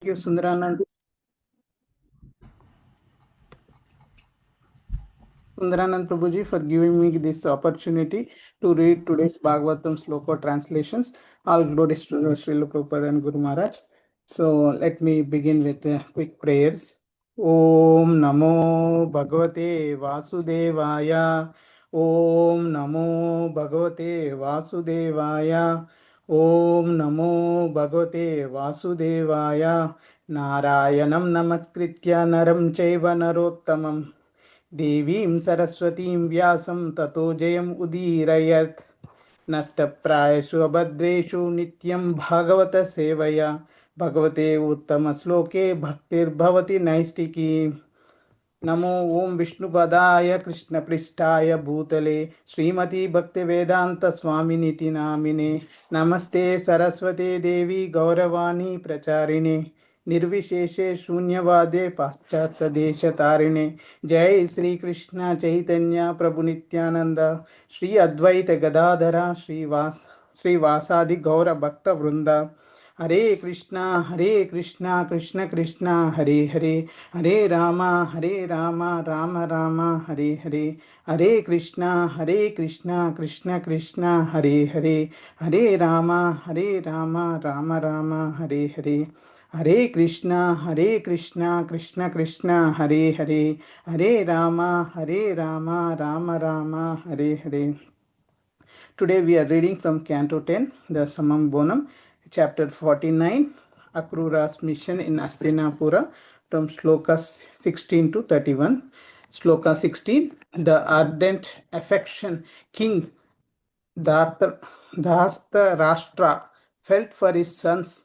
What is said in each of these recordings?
you, Sundaranand Prabhuji, for giving me this opportunity to read today's Bhagavatam Sloka translations. All glories to Srila Prabhupada and Guru Maharaj. So let me begin with quick prayers. Om Namo Bhagavate Vasudevaya. Om Namo Bhagavate Vasudevaya. Om Namo Bhagavate Vasudevaya. Narayanam Namaskritya Naram Chaiva Narottamam देवीं सरस्वतीं व्यासं ततो जयम् उदीरयत् नष्टप्रायेषु अभद्रेषु नित्यं भागवत सेवया भगवते उत्तमश्लोके भक्तिर्भवति नैष्टिकी नमो ओं विष्णुपदाय कृष्णपृष्ठाय भूतले श्रीमती भक्तिवेदांत स्वामिनीति नामिने नमस्ते सरस्वते देवी गौरवाणी प्रचारिणे निर्विशेषे शून्यवादे पाश्चात्यदेशतारिणे जय श्री कृष्ण चैतन्य प्रभु नित्यानंद श्री अद्वैत गदाधरा श्रीवासादि गौर भक्त वृंदा हरे Krishna Krishna Krishna Hare Hare Hare Ram Ram Ram Hare Hare Hare Krishna Krishna Krishna Hare Hare Hare Ram Ram Ram Hare Hare Hare Krishna Krishna Krishna Hare Hare Hare Ram Ram Ram Hare Hare. Today we are reading from Canto 10, the Samam Bonam, chapter 49, Akrura's mission in Astinapura, from slokas 16 to 31. Sloka 16, the ardent affection King Rashtra felt for his sons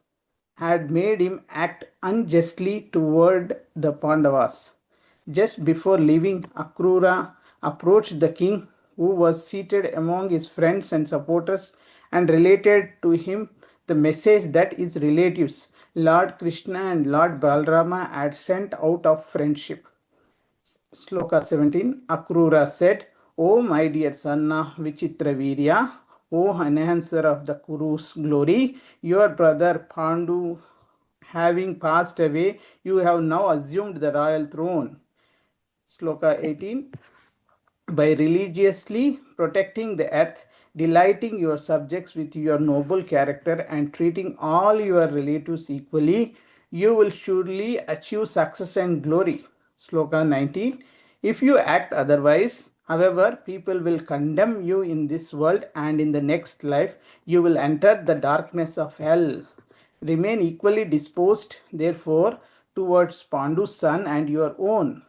had made him act unjustly toward the Pandavas. Just before leaving, Akrura approached the king, who was seated among his friends and supporters, and related to him the message that his relatives, Lord Krishna and Lord Balrama, had sent out of friendship. Sloka 17, Akrura said, O my dear son of Vichitravirya, O enhancer of the Kuru's glory, your brother Pandu having passed away, you have now assumed the royal throne. Sloka 18, by religiously protecting the earth, delighting your subjects with your noble character, and treating all your relatives equally, you will surely achieve success and glory. Sloka 19. If you act otherwise, however, people will condemn you in this world, and in the next life you will enter the darkness of hell. Remain equally disposed, therefore, towards Pandu's son and your own.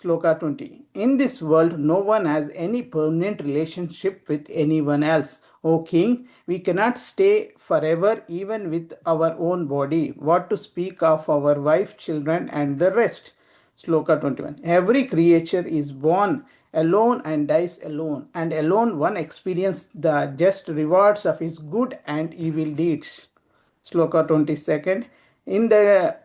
Sloka 20. In this world, no one has any permanent relationship with anyone else. O king, we cannot stay forever even with our own body. What to speak of our wife, children, and the rest? Sloka 21. Every creature is born alone and dies alone, and alone one experiences the just rewards of his good and evil deeds. Sloka 22nd. In the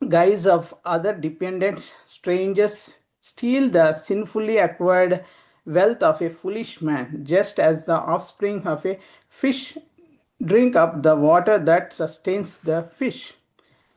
guise of other dependents, strangers steal the sinfully acquired wealth of a foolish man, just as the offspring of a fish drink up the water that sustains the fish.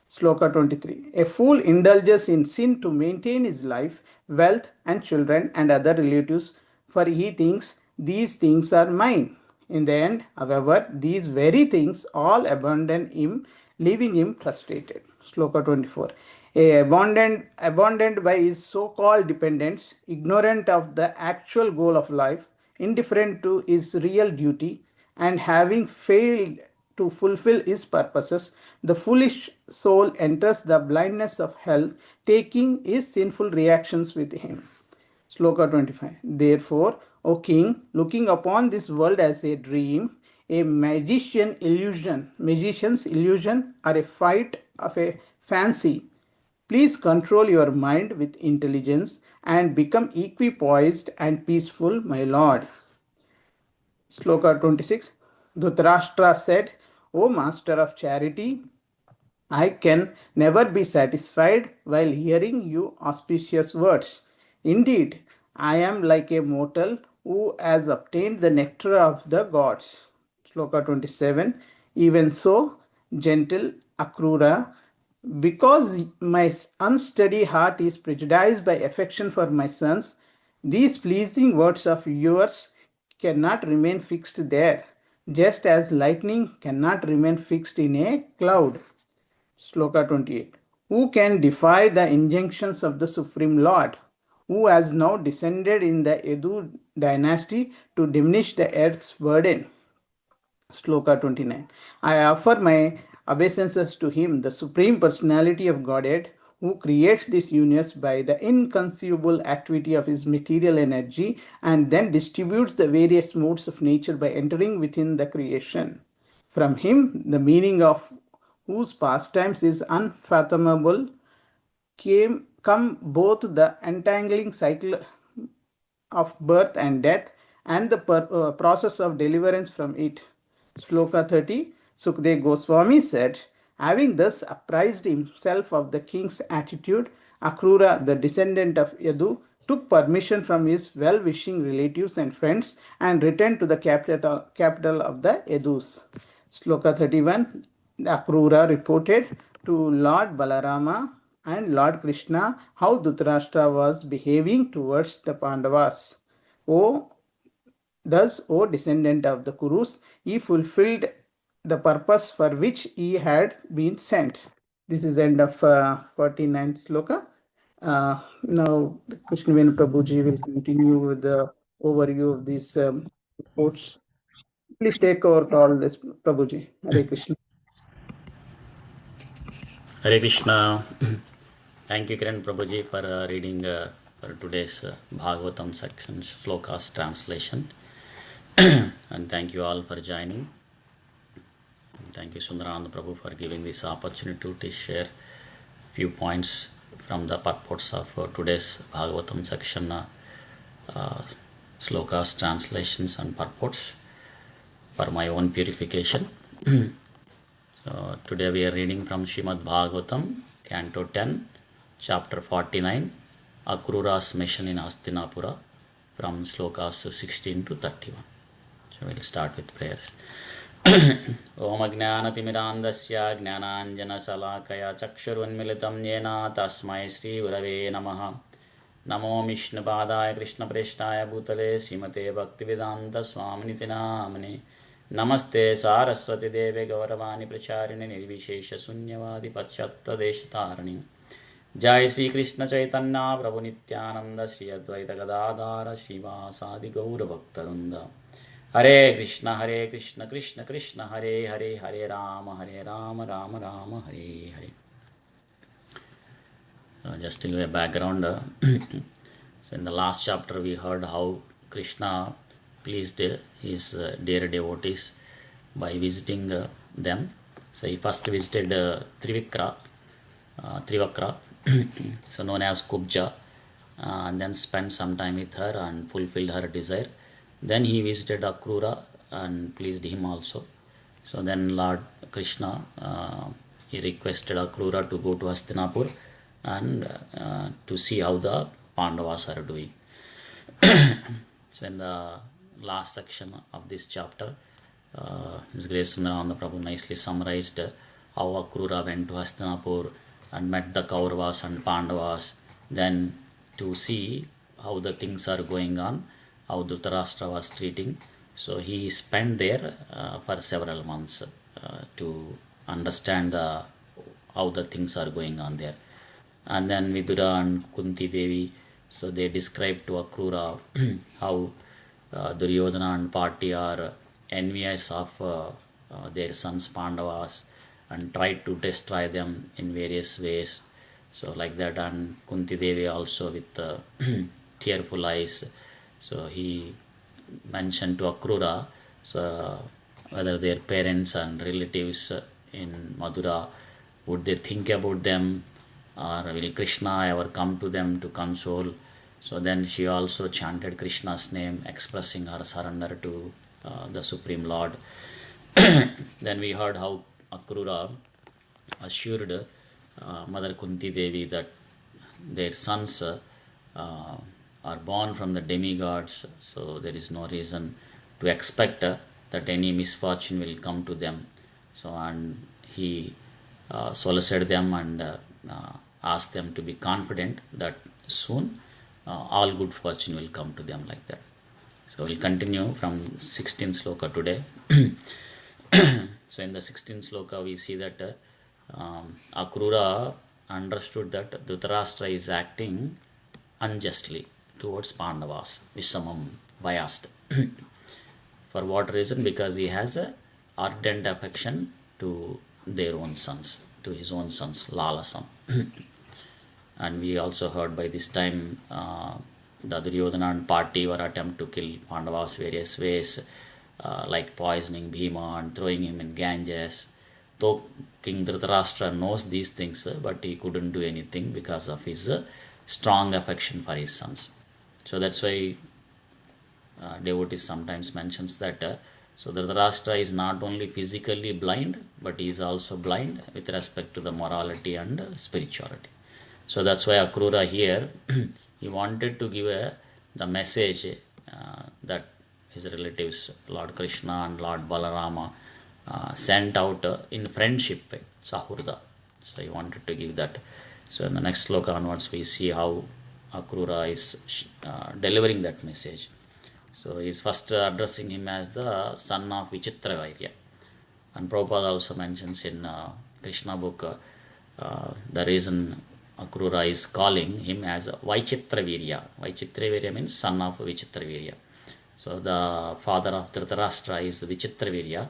Sloka 23. A fool indulges in sin to maintain his life, wealth, and children and other relatives, for he thinks these things are mine. In the end, however, these very things all abandon him, leaving him frustrated. Sloka 24. Abandoned by his so-called dependents, ignorant of the actual goal of life, indifferent to his real duty, and having failed to fulfill his purposes, the foolish soul enters the blindness of hell, taking his sinful reactions with him. Sloka 25. Therefore, O king, looking upon this world as a dream, a magician's illusion, or a fight of a fancy, please control your mind with intelligence and become equipoised and peaceful, my lord. Sloka 26. Dhritarashtra said, O master of charity, I can never be satisfied while hearing you auspicious words. Indeed, I am like a mortal who has obtained the nectar of the gods. Sloka 27. Even so, gentle Akrura, because my unsteady heart is prejudiced by affection for my sons, these pleasing words of yours cannot remain fixed there, just as lightning cannot remain fixed in a cloud. Sloka 28. Who can defy the injunctions of the Supreme Lord, who has now descended in the Edu dynasty to diminish the earth's burden? Sloka 29. I offer my obeisances to him, the Supreme Personality of Godhead, who creates this universe by the inconceivable activity of his material energy and then distributes the various modes of nature by entering within the creation. From him, the meaning of whose pastimes is unfathomable, come both the entangling cycle of birth and death and the process of deliverance from it. Sloka 30, Sukdev Goswami said, having thus apprised himself of the king's attitude, Akrura, the descendant of Yadu, took permission from his well-wishing relatives and friends and returned to the capital of the Yadus. Sloka 31, Akrura reported to Lord Balarama and Lord Krishna how Dhritarashtra was behaving towards the Pandavas. Thus, O descendant of the Kurus, he fulfilled the purpose for which he had been sent. This is the end of 49th sloka. Now, Krishna Venu Prabhuji will continue with the overview of these quotes. Please take over call this, Prabhuji. Hare Krishna. Hare Krishna. Thank you, Kiran Prabhuji, for reading for today's Bhagavatam section slokas translation. And thank you all for joining. And thank you, Sundarananda Prabhu, for giving this opportunity to share few points from the purports of today's Bhagavatam section slokas translations and purports for my own purification. So today we are reading from Srimad Bhagavatam, Canto 10, Chapter 49, Akrura's mission in Hastinapura, from slokas 16 to 31. So we'll start with prayers. Om Ajnanatimirandasya Jnananjana Salakaya Chakshurunmilitam Yena Tasmai Sri Gurave Namaha. Namo Vishnupadaya Krishna Preshtaya Bhutale Srimate Bhaktivedanta Swaminiti Namane. Namaste Saraswati Deve Gauravani Pracharini Nirvishesha Sunyavadi Pachatta Deshatarani. Jai Sri Krishna Chaitanya Prabhu Nityananda Sri Advaita Gadadhara Srivasadi Gaura Bhaktarunda. Hare Krishna Krishna Krishna Hare Hare Hare Rama Rama Rama Hare Hare. Just to give a background, so in the last chapter we heard how Krishna pleased his dear devotees by visiting them. So he first visited Trivakra, so known as Kubja, and then spent some time with her and fulfilled her desire. Then he visited Akrura and pleased him also. So then Lord Krishna, he requested Akrura to go to Hastinapur and to see how the Pandavas are doing. So in the last section of this chapter, His Grace Sundarananda Prabhu nicely summarized how Akrura went to Hastinapur and met the Kauravas and Pandavas, then to see how the things are going on, how Dhritarashtra was treating. So he spent there for several months to understand how the things are going on there. And then Vidura and Kunti Devi, so they described to Akrura how Duryodhana and Party are envious of their sons Pandavas and tried to destroy them in various ways. So like that, and Kunti Devi also with tearful eyes. So he mentioned to Akrura, so whether their parents and relatives in Madura, would they think about them, or will Krishna ever come to them to console? So then she also chanted Krishna's name, expressing her surrender to the Supreme Lord. Then we heard how Akrura assured Mother Kunti Devi that their sons are born from the demigods, so there is no reason to expect that any misfortune will come to them. So and he solicited them and asked them to be confident that soon all good fortune will come to them like that. So we'll continue from 16th sloka today. So in the 16th sloka we see that Akrura understood that Dhritarashtra is acting unjustly towards Pandavas, Vishamam biased. For what reason? Because he has a ardent affection to their own sons, to his own sons, Lalasam. And we also heard by this time the Duryodhana and party were attempt to kill Pandavas various ways, like poisoning Bhima and throwing him in Ganges. Though King Dhritarashtra knows these things, but he couldn't do anything because of his strong affection for his sons. So that's why devotees sometimes mentions that so Dhritarashtra is not only physically blind, but he is also blind with respect to the morality and spirituality. So that's why Akrura here he wanted to give the message that his relatives Lord Krishna and Lord Balarama sent out in friendship, Sahurda. So he wanted to give that. So in the next sloka onwards we see how Akrura is delivering that message. So he is first addressing him as the son of Vichitravirya. And Prabhupada also mentions in Krishna book the reason Akrura is calling him as Vaichitravirya. Vaichitravirya means son of Vichitravirya. So the father of Dhritarashtra is Vichitravirya.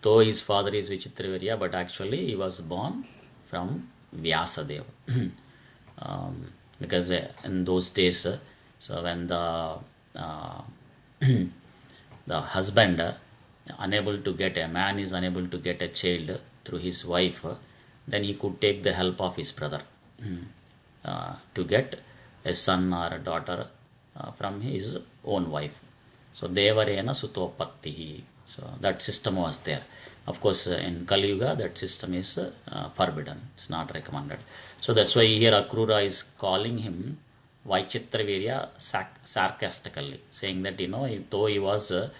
Though his father is Vichitravirya, but actually he was born from Vyasadeva. Because in those days, so when the the husband unable to get a man is unable to get a child through his wife, then he could take the help of his brother to get a son or a daughter from his own wife. So Devarena Sutopattihi. So that system was there. Of course, in Kali Yuga, that system is forbidden. It's not recommended. So that's why here Akrura is calling him Vaichitravirya sarcastically, saying that, though he was the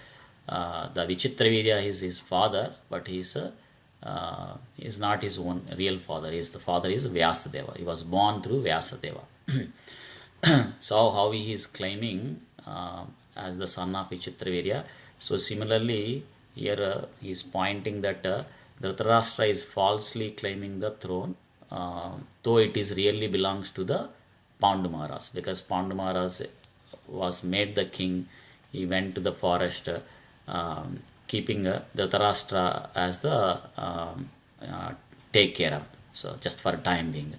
Vichitravirya is his father, but he is not his own real father. The father is Vyasadeva. He was born through Vyasadeva. So how he is claiming as the son of Vichitravirya. So similarly, here he is pointing that Dhritarashtra is falsely claiming the throne, though it is really belongs to the Pandu Maharaj, because Pandu Maharaj was made the king. He went to the forest, keeping Dhritarashtra as the take care of, so just for time being.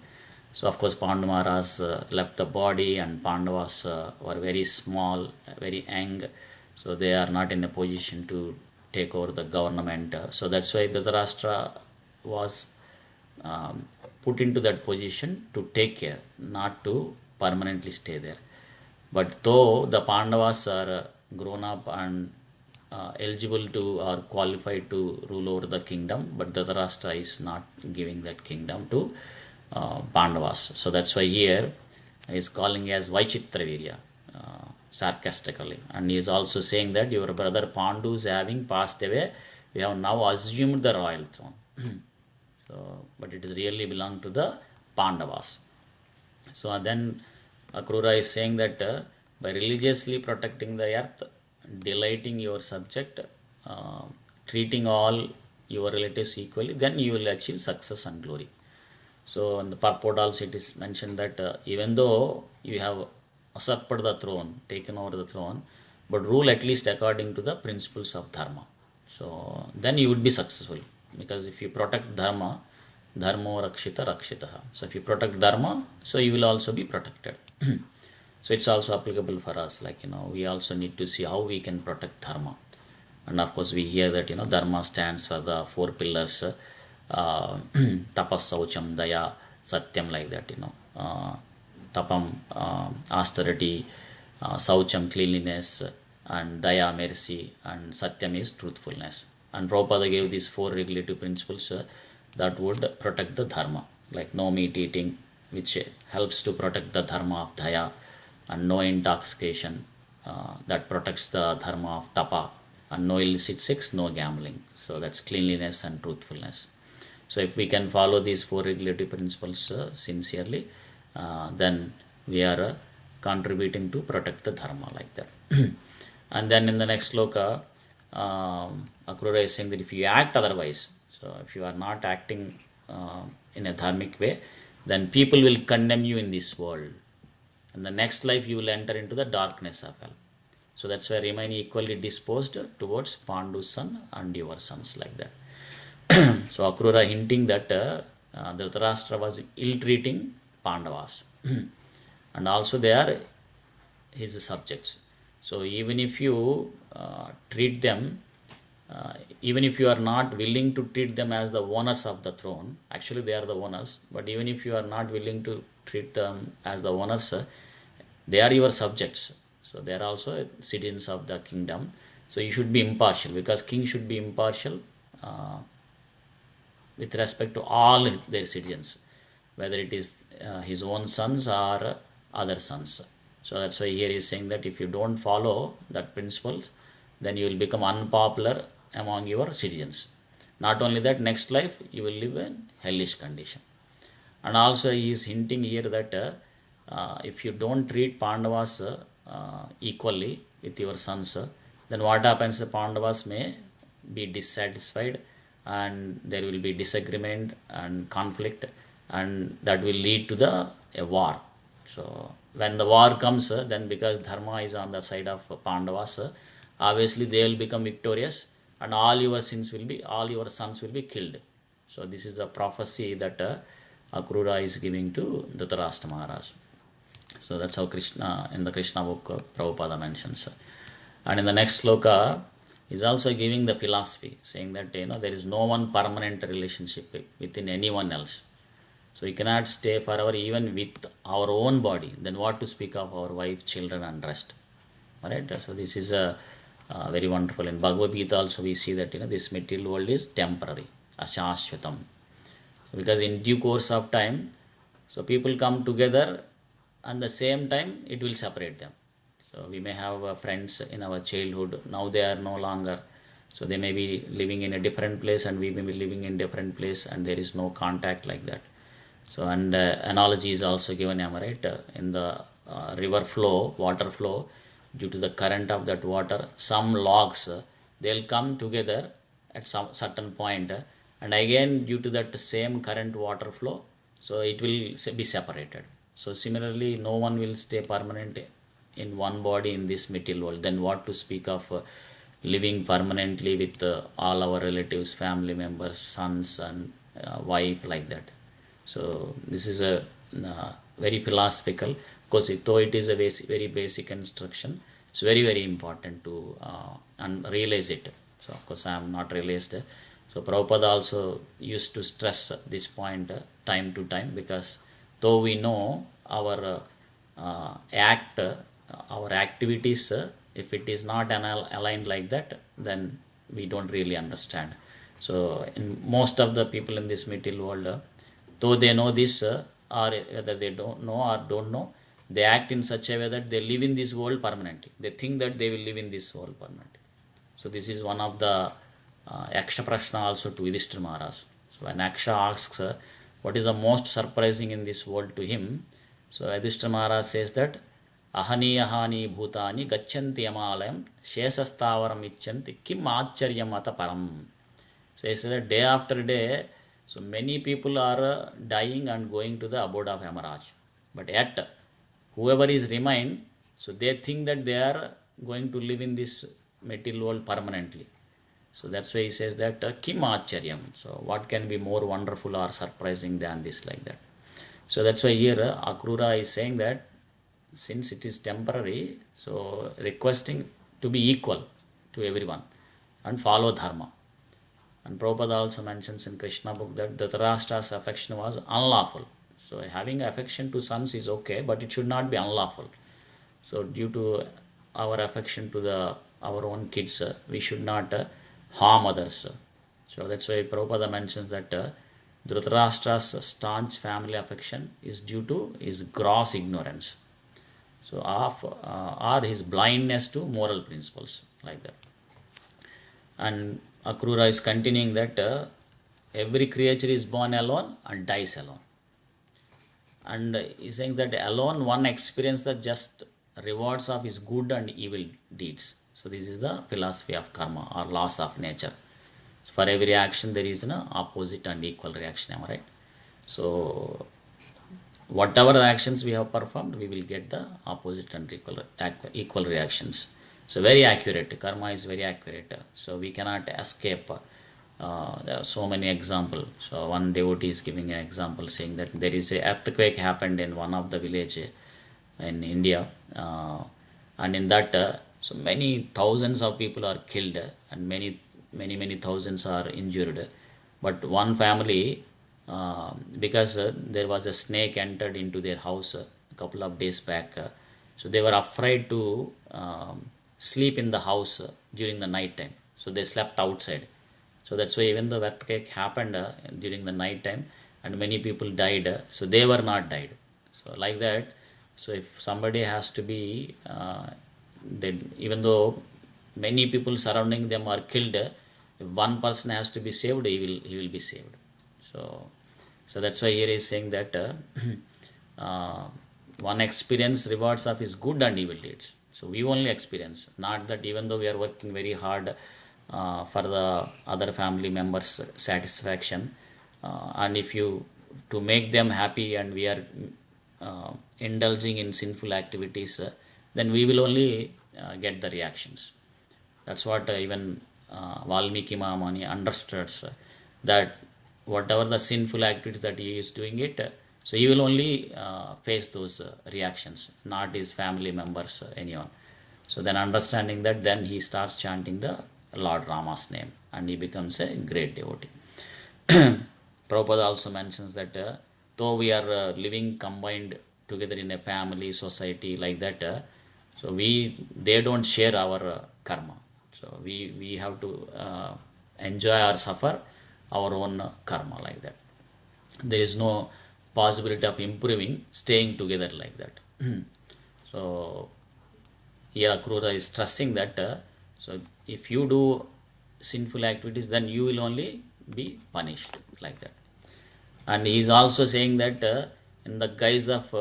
So of course Pandu Maharaj left the body, and Pandavas were very small, very young, so they are not in a position to take over the government. So that's why Dhritarashtra was put into that position to take care, not to permanently stay there. But though the Pandavas are grown up and eligible to or qualified to rule over the kingdom, but Dhritarashtra is not giving that kingdom to Pandavas. So that's why here he is calling as Vaichitravirya, sarcastically. And he is also saying that your brother Pandus having passed away, we have now assumed the royal throne. So, but it is really belong to the Pandavas. So then Akrura is saying that by religiously protecting the earth, delighting your subject, treating all your relatives equally, then you will achieve success and glory. So in the purport also it is mentioned that even though you have usurped the throne, taken over the throne, but rule at least according to the principles of dharma. So then you would be successful, because if you protect dharma, dharmo rakshita rakshitaha. So if you protect dharma, so you will also be protected. So it's also applicable for us, like we also need to see how we can protect dharma. And of course we hear that dharma stands for the four pillars, tapas, saucham, daya, satyam, like that. Tapam, austerity, saucham, cleanliness, and daya, mercy, and satyam is truthfulness. And Prabhupada gave these four regulative principles that would protect the dharma, like no meat eating, which helps to protect the dharma of daya, and no intoxication, that protects the dharma of tapa, and no illicit sex, no gambling. So that's cleanliness and truthfulness. So if we can follow these four regulative principles sincerely, then we are contributing to protect the dharma like that. And then in the next sloka, Akrura is saying that if you act otherwise, so if you are not acting in a dharmic way, then people will condemn you in this world. And the next life you will enter into the darkness of hell. So that's why remain equally disposed towards Pandu's son and your sons like that. So Akrura hinting that Dhritarashtra was ill-treating Pandavas. And also they are his subjects. So even if you treat them, even if you are not willing to treat them as the owners of the throne, actually they are the owners, but even if you are not willing to treat them as the owners, they are your subjects. So they are also citizens of the kingdom. So you should be impartial, because king should be impartial with respect to all their citizens, whether it is his own sons or other sons. So that's why here he is saying that if you don't follow that principle, then you will become unpopular among your citizens. Not only that, next life you will live in hellish condition. And also he is hinting here that if you don't treat Pandavas equally with your sons, then what happens? The Pandavas may be dissatisfied, and there will be disagreement and conflict, and that will lead to a war. So when the war comes, then because dharma is on the side of Pandavas, obviously they will become victorious, and all your sons will be killed. So this is the prophecy that Akrura is giving to Dhritarashtra Maharaj. So that's how Krishna, in the Krishna book, Prabhupada mentions. And in the next sloka, is also giving the philosophy, saying that there is no one permanent relationship within anyone else. So we cannot stay forever even with our own body. Then what to speak of our wife, children, and rest? Alright. So this is very wonderful. In Bhagavad Gita also we see that this material world is temporary, ashashvatam. So because in due course of time, so people come together, and the same time it will separate them. So we may have friends in our childhood, now they are no longer. So they may be living in a different place, and we may be living in different place, and there is no contact like that. So and analogy is also given, am I right? In the river flow, water flow, due to the current of that water, some logs they'll come together at some certain point, and again due to that same current water flow, so it will be separated. So similarly, no one will stay permanent in one body in this material world. Then what to speak of living permanently with all our relatives, family members, sons, and wife like that. So this is a very philosophical. Of course, though it is a very basic instruction, it's very important to and realize it. So of course, I am not realized. So Prabhupada also used to stress this point time to time, because though we know our our activities, if it is not aligned like that, then we don't really understand. So in most of the people in this material world, though they know this, or whether they don't know or don't know, they act in such a way that they live in this world permanently. They think that they will live in this world permanently. So this is one of the Yaksha Prashna also to Yudhishthira Maharaj. So when Yaksha asks what is the most surprising in this world to him, so Yudhishthira Maharaj says that ahani ahani bhutani gacchanti yamalayam shesastavaram icchanti kim accharyam ata param. So he says that day after day, so many people are dying and going to the abode of Yamaraj. But yet, whoever is remained, so they think that they are going to live in this material world permanently. So that's why he says that kim acharyam. So what can be more wonderful or surprising than this, like that. So that's why here Akrura is saying that since it is temporary, so requesting to be equal to everyone and follow dharma. And Prabhupada also mentions in Krishna book that Dhritarashtra's affection was unlawful. So having affection to sons is okay, but it should not be unlawful. So due to our affection to our own kids, we should not harm others. So that's why Prabhupada mentions that Dhritarashtra's staunch family affection is due to his gross ignorance. So or his blindness to moral principles, like that. And Akrura is continuing that every creature is born alone and dies alone. And he's saying that alone one experience the just rewards of his good and evil deeds. So this is the philosophy of karma or laws of nature. So for every action there is an opposite and equal reaction, am I right? So whatever the actions we have performed, we will get the opposite and equal reactions. So very accurate. Karma is very accurate. So we cannot escape. There are so many examples. So one devotee is giving an example saying that there is a earthquake happened in one of the village in India, and in that so many thousands of people are killed and many thousands are injured. But one family, because there was a snake entered into their house a couple of days back, so they were afraid to sleep in the house during the night time. So they slept outside. So that's why even the earthquake happened during the night time and many people died, so they were not died. So like that, so if somebody has to be, then even though many people surrounding them are killed, if one person has to be saved, he will be saved. So so that's why here he is saying that uh, one experience rewards of his good and evil deeds. So we only experience, not that even though we are working very hard for the other family members' satisfaction, and if you to make them happy, and we are indulging in sinful activities, then we will only get the reactions. That's what even Valmiki Mahamani understood, that whatever the sinful activities that he is doing it, so he will only face those reactions, not his family members, anyone. So then understanding that, then he starts chanting the Lord Rama's name and he becomes a great devotee. Prabhupada also mentions that though we are living combined together in a family, society like that, so they don't share our karma. So we have to enjoy or suffer our own karma like that. There is no possibility of improving, staying together like that. So here Akrura is stressing that so if you do sinful activities, then you will only be punished like that. And he is also saying that in the guise of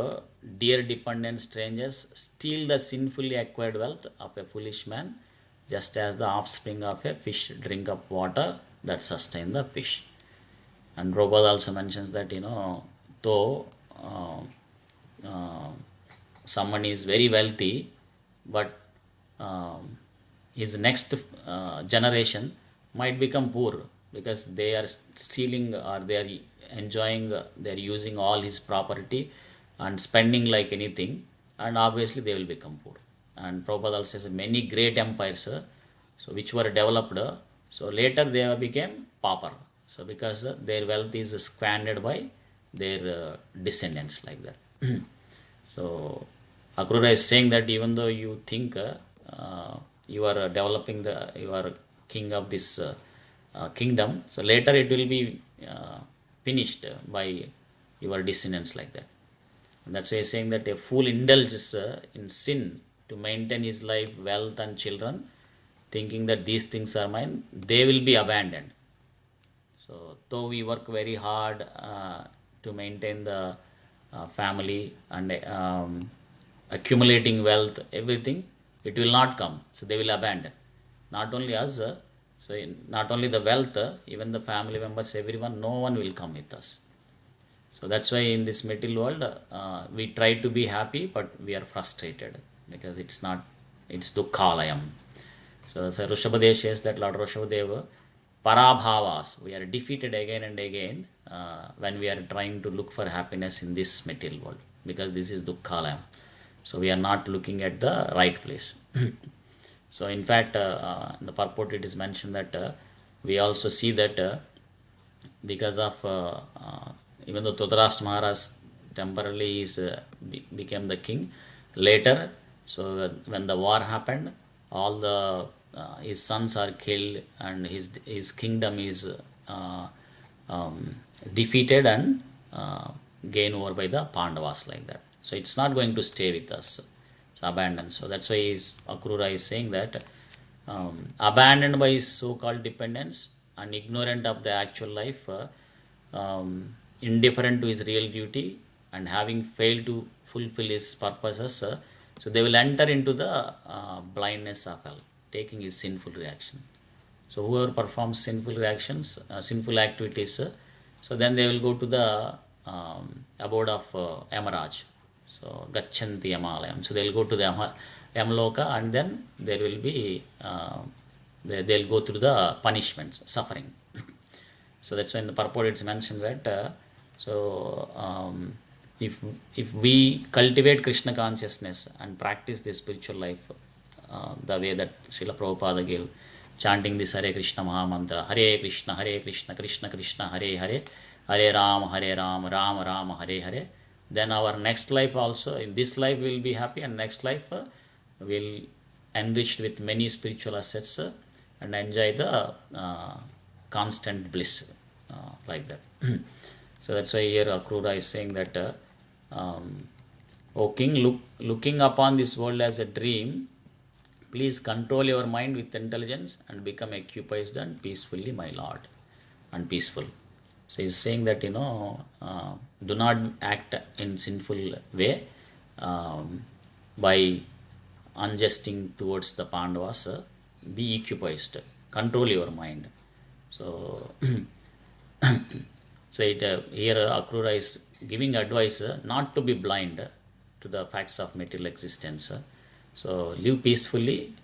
dear dependent strangers steal the sinfully acquired wealth of a foolish man, just as the offspring of a fish drink up water that sustain the fish. And Prabhupada also mentions that, though uh, uh, someone is very wealthy, but um, his next generation might become poor because they are stealing, or they are enjoying, they are using all his property and spending like anything, and obviously they will become poor. And Prabhupada also says many great empires, so which were developed, so later they became pauper. So because their wealth is squandered by their descendants like that. So Akrura is saying that even though you think you are developing you are king of this kingdom, so later it will be finished by your descendants like that. And that's why he's saying that a fool indulges in sin to maintain his life, wealth, and children, thinking that these things are mine, they will be abandoned. So, though we work very hard to maintain the family and accumulating wealth, everything, it will not come. So, they will abandon. Not only us, not only the wealth, even the family members, everyone, no one will come with us. So that's why in this material world, we try to be happy, but we are frustrated because it's not, it's dukkhalayam. So Rishabhadev says that Lord Rishabhadeva, parabhavas, we are defeated again and again when we are trying to look for happiness in this material world, because this is dukkhalayam. So we are not looking at the right place. So in fact, in the purport it is mentioned that we also see that because of even though Dhritarashtra Maharaj temporarily became the king, later, so when the war happened, all the his sons are killed and his kingdom is uh, um, defeated and gained over by the Pandavas like that. So it's not going to stay with us. It's abandoned. So that's why Akrura is saying that abandoned by his so-called dependence and ignorant of the actual life, indifferent to his real duty, and having failed to fulfill his purposes, so they will enter into the blindness of hell, taking his sinful reaction. So whoever performs sinful reactions, sinful activities, so then they will go to the abode of Yamaraj. So Gachanti Yamalayam. So they'll go to the Yamaloka, and then there will be they'll go through the punishments, suffering. So that's when the purport it's mentioned that so if if we cultivate Krishna consciousness and practice this spiritual life the way that Srila Prabhupada gave, chanting this Hare Krishna Mahamantra, Hare Krishna, Krishna Krishna, Hare Hare, Hare Ram, Ram Ram, Hare Hare, then our next life also, in this life we will be happy, and next life will enriched with many spiritual assets and enjoy the constant bliss like that. So that's why here Akrura is saying that, O king, looking upon this world as a dream, please control your mind with intelligence and become occupied and peacefully, my lord, and peaceful. So he's saying that, do not act in sinful way by unjusting towards the Pandavas. Be occupied, control your mind. So, so here Akrura is giving advice not to be blind to the facts of material existence. So live peacefully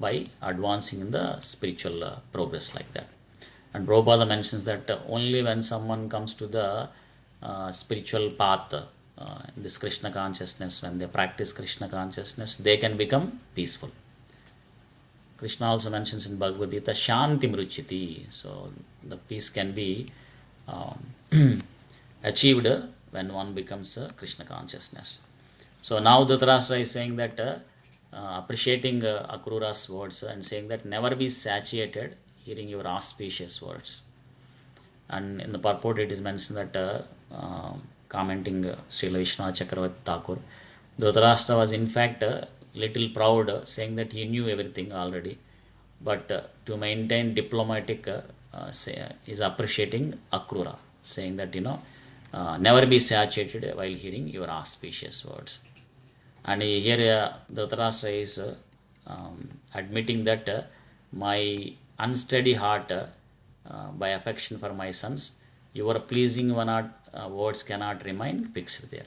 by advancing in the spiritual progress like that. And Prabhupada mentions that only when someone comes to the spiritual path, this Krishna consciousness, when they practice Krishna consciousness, they can become peaceful. Krishna also mentions in Bhagavad Gita, Shanti Mruchiti. So the peace can be achieved when one becomes Krishna consciousness. So now Dhritarashtra is saying that, appreciating Akrura's words and saying that never be satiated hearing your auspicious words. And in the purport it is mentioned that, commenting Srila Vishwanath Chakravarti Thakur, Dhritarashtra was in fact little proud, saying that he knew everything already, but to maintain diplomatic is appreciating Akrura, saying that never be satiated while hearing your auspicious words. And here Dhritarashtra is admitting that my unsteady heart, by affection for my sons, your pleasing words cannot remain fixed there.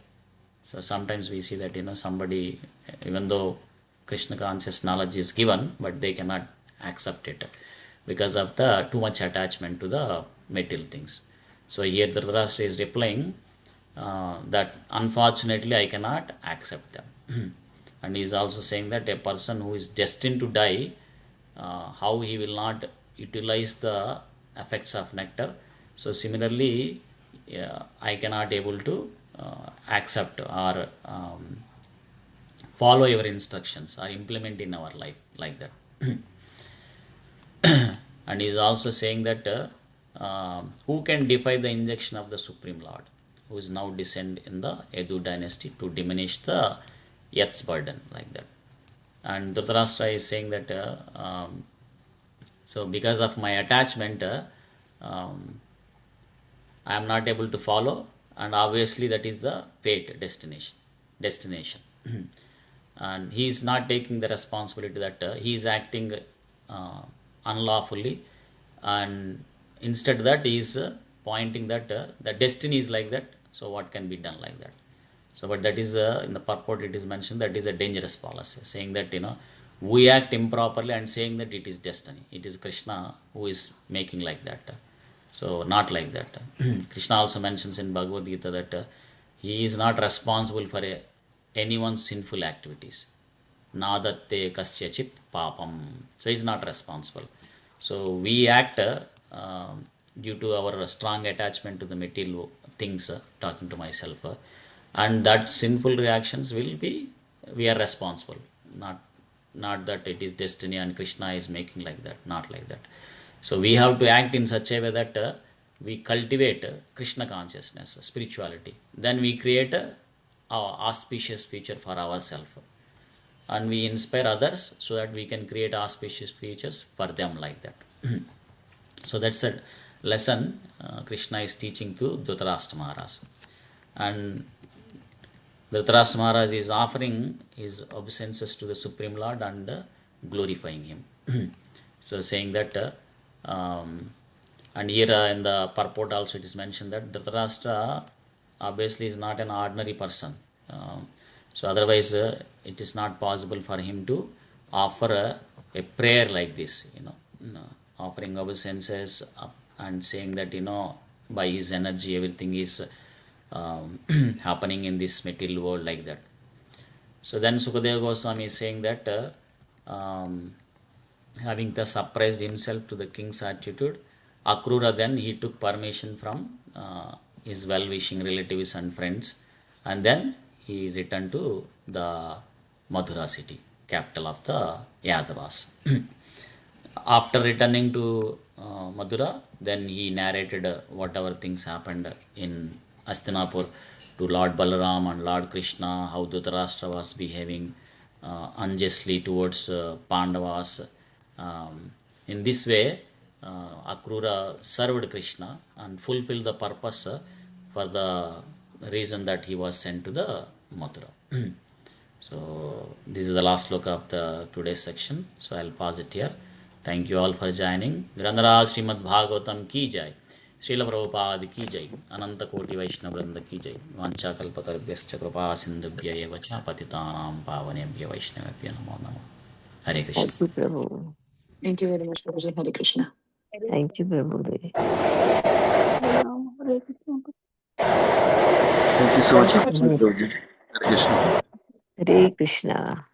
So sometimes we see that somebody, even though Krishna conscious knowledge is given, but they cannot accept it because of the too much attachment to the material things. So here Dhritarashtra is replying that unfortunately I cannot accept them. And he is also saying that a person who is destined to die, how he will not utilize the effects of nectar. So similarly, I cannot able to accept or follow your instructions or implement in our life like that. And he is also saying that who can defy the injunction of the Supreme Lord, who is now descend in the Edu dynasty to diminish the earth's burden like that. And Dhritarashtra is saying that so because of my attachment, I am not able to follow, and obviously that is the fate destination. And he is not taking the responsibility that he is acting unlawfully, and instead that he is pointing that the destiny is like that, so what can be done like that. So but that is in the purport it is mentioned that is a dangerous policy, saying that we act improperly and saying that it is destiny, it is Krishna who is making like that. So not like that. Krishna also mentions in Bhagavad Gita that he is not responsible for anyone's sinful activities. Nadatte kasyachit papam. So he is not responsible. So we act due to our strong attachment to the material things, talking to myself, and that sinful reactions will be, we are responsible. Not that it is destiny and Krishna is making like that, not like that. So we have to act in such a way that we cultivate Krishna consciousness, spirituality. Then we create a auspicious future for ourselves. and we inspire others so that we can create auspicious futures for them like that. So that's a lesson Krishna is teaching to Dhritarashtra Maharaj. And Dhritarashtra Maharaj is offering his obeisances to the Supreme Lord and glorifying him. So saying that, and here in the purport also it is mentioned that Dhritarashtra obviously is not an ordinary person. So otherwise it is not possible for him to offer a prayer like this, offering obeisances and saying that, by his energy everything is happening in this material world like that. So then Sukadeva Goswami is saying that having thus surprised himself to the king's attitude, Akrura then he took permission from his well-wishing relatives and friends, and then he returned to the Mathura city, capital of the Yadavas. After returning to Madura, then he narrated whatever things happened in Hastinapur to Lord Balaram and Lord Krishna, how Dhritarashtra was behaving unjustly towards Pandavas. In this way, Akrura served Krishna and fulfilled the purpose for the reason that he was sent to the Mathura. So this is the last look of the today's section. So I'll pause it here. Thank you all for joining. Grandaraj Srimad Bhagavatam ki jai. Srila Prabhupada ki jai. Ananta Koti Vaishnava Vrinda ki jai. Vancha Kalpatarubhyascha Kripa Sindhubhya eva cha patitanam pavanebhya Vaishnavabhya namo namo. Hare Krishna. Thank you, Prabhu. Thank you very much, Prabhuji. Hare Krishna. Thank you, Prabhu. Thank you so much, Prabhuji. Hare Krishna. Hare Krishna.